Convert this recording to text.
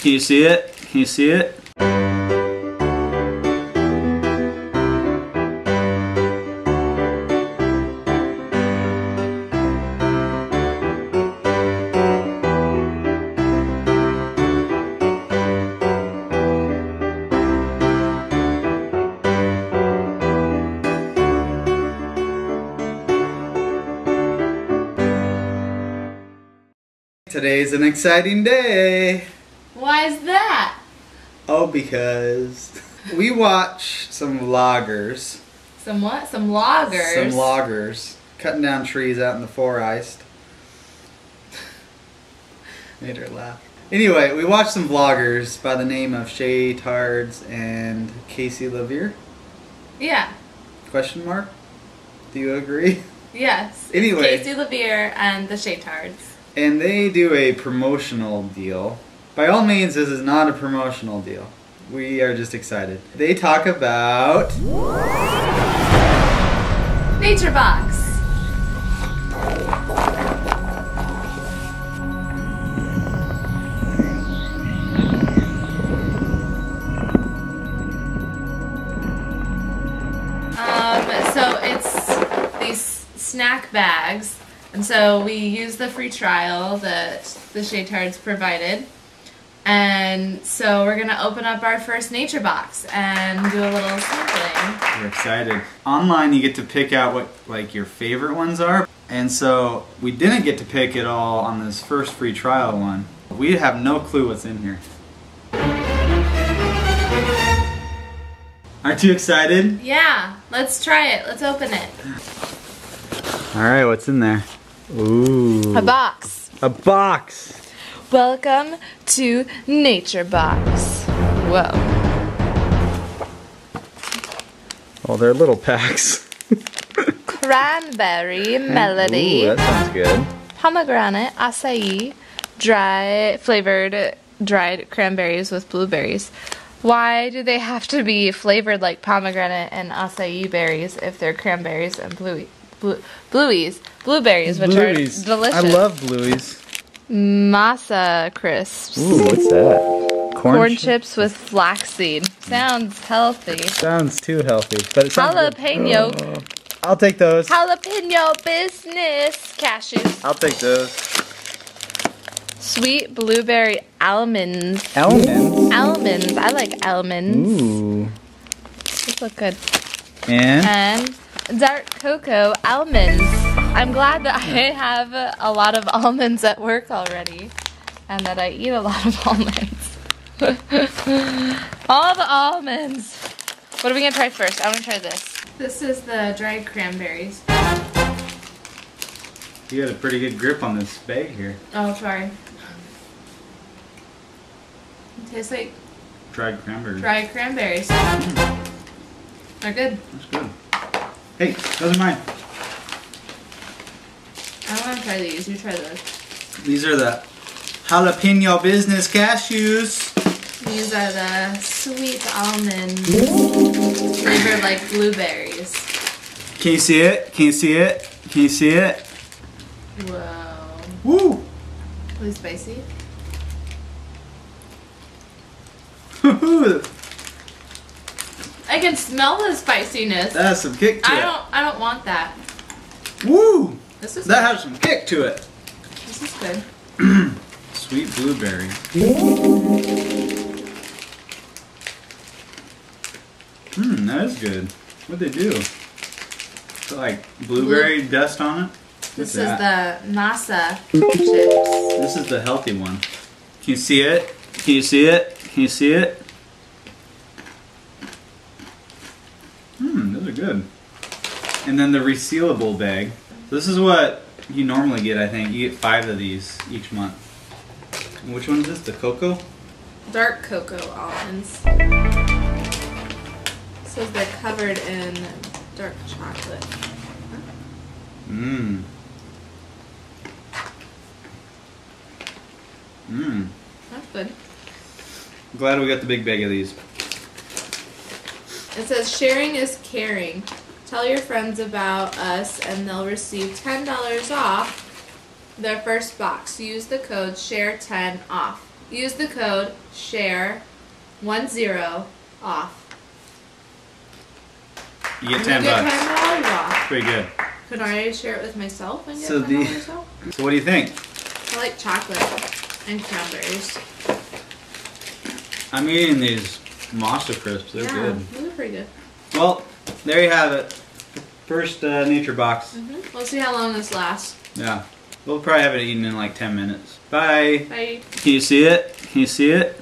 Can you see it? Can you see it? Today's an exciting day. Why is that? Oh, because we watch some vloggers. Some what? Some loggers? Some loggers cutting down trees out in the forest. Made her laugh. Anyway, we watched some vloggers by the name of Shay Tards and Casey LaVere. Yeah. Question mark? Do you agree? Yes. Anyway. Casey LaVere and the Shaytards. And they do a promotional deal. By all means, this is not a promotional deal. We are just excited. They talk about Nature Box. So it's these snack bags. And so we used the free trial that the Shaytards provided. And so we're going to open up our first Nature Box and do a little sampling. We're excited. Online you get to pick out what like your favorite ones are. And so we didn't get to pick it all on this first free trial one. We have no clue what's in here. Aren't you excited? Yeah, let's try it. Let's open it. Alright, what's in there? Ooh. A box. A box. Welcome to Nature Box. Whoa. Oh, they're little packs. Cranberry melody. Ooh, that sounds good. Pomegranate, acai, flavored dried cranberries with blueberries. Why do they have to be flavored like pomegranate and acai berries if they're cranberries and blueberries, which are delicious? I love blueies. Masa crisps. Ooh, what's that? Corn chips with flaxseed. Sounds healthy. Sounds too healthy, but it sounds jalapeno. Good. Oh, I'll take those. Jalapeno business cashews. I'll take those. Sweet blueberry almonds. Almonds? Almonds. I like almonds. Ooh. These look good. And dark cocoa almonds. I'm glad that I have a lot of almonds at work already, and that I eat a lot of almonds. All the almonds. What are we gonna try first? I want to try this. This is the dried cranberries. you got a pretty good grip on this bag here. Oh, sorry. It tastes like Dried cranberries. dried cranberries. They're good. That's good. Hey, those are mine. I want to try these. You try those. These are the jalapeno business cashews. These are the sweet almonds, flavored like blueberries. Can you see it? Can you see it? Can you see it? Whoa. Woo! Really spicy. I can smell the spiciness. That has some kick to it. I don't want that. Woo! This is that good. has some kick to it. This is good. Sweet blueberry. That is good. What'd they do? Put like blueberry dust on it? This is the Nasa chips. This is the healthy one. Can you see it? Can you see it? Can you see it? Those are good. And then the resealable bag. This is what you normally get, I think. You get 5 of these each month. And which one is this? The cocoa? Dark cocoa almonds. It says they're covered in dark chocolate. That's good. I'm glad we got the big bag of these. It says sharing is caring. Tell your friends about us and they'll receive $10 off their first box. Use the code SHARE10OFF. use the code SHARE10 off. You get You $10. get $10 off. Pretty good. Could I share it with myself and get So $10 off? So what do you think? I like chocolate and cranberries. I'm eating these Monster Crisps. They're good. Those are pretty good. Well, there you have it. First nature box. We'll see how long this lasts. Yeah. We'll probably have it eaten in like 10 minutes. Bye. Bye. Can you see it? Can you see it?